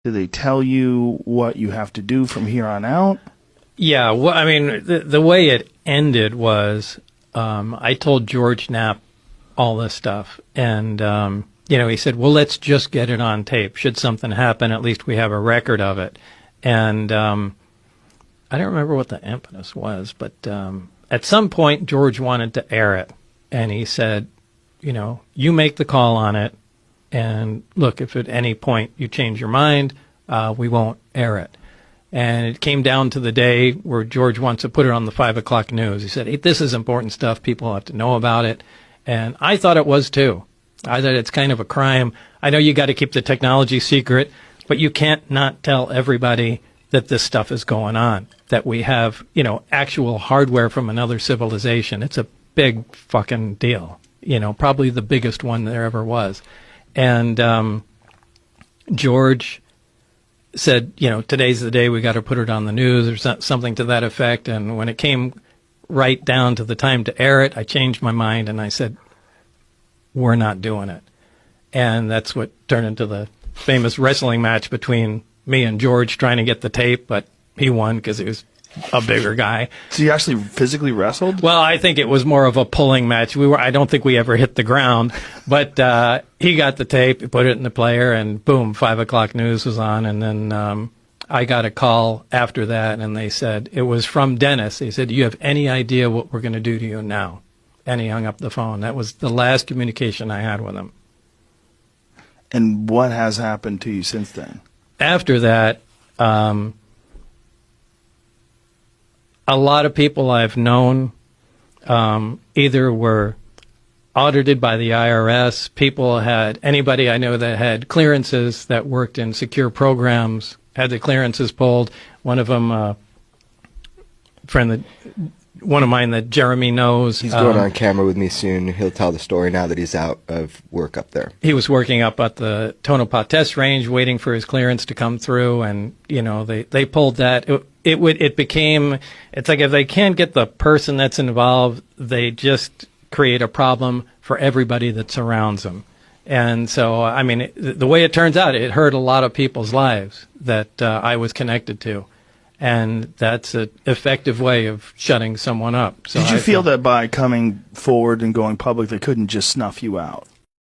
Do they tell you what you have to do from here on out? Yeah, well, I mean, the way it ended was I told George Knapp all this stuff, and he said, well, let's just get it on tape. Should something happen, at least we have a record of it. And I don't remember what the impetus was, but at some point George wanted to air it, and he said, you make the call on it, and look, if at any point you change your mind, we won't air it. And it came down to the day where George wants to put it on the 5 o'clock news. He said, hey, this is important stuff. People have to know about it. And I thought it was too. I thought it's kind of a crime. I know you got to keep the technology secret, but you can't not tell everybody that this stuff is going on, that we have, actual hardware from another civilization. It's a big fucking deal, probably the biggest one there ever was. And George said, today's the day we got to put it on the news or something to that effect. And when it came right down to the time to air it, I changed my mind and I said, we're not doing it. And that's what turned into the famous wrestling match between me and George trying to get the tape, but he won because he was a bigger guy. So you actually physically wrestled? Well, I think it was more of a pulling match. I don't think we ever hit the ground, but he got the tape, he put it in the player, and boom, 5 o'clock news was on. And then I got a call after that, and they said, it was from Dennis. They said, do you have any idea what we're going to do to you now? And he hung up the phone. That was the last communication I had with him. And what has happened to you since then? After that, a lot of people I've known either were audited by the IRS, anybody I know that had clearances that worked in secure programs had the clearances pulled. One of them, one of mine that Jeremy knows. He's going on camera with me soon. He'll tell the story now that he's out of work up there. He was working up at the Tonopah test range, waiting for his clearance to come through, and they pulled that. It's like if they can't get the person that's involved, they just create a problem for everybody that surrounds them. And so, I mean, the way it turns out, it hurt a lot of people's lives that I was connected to. And that's an effective way of shutting someone up. So Did you feel that by coming forward and going public, they couldn't just snuff you out?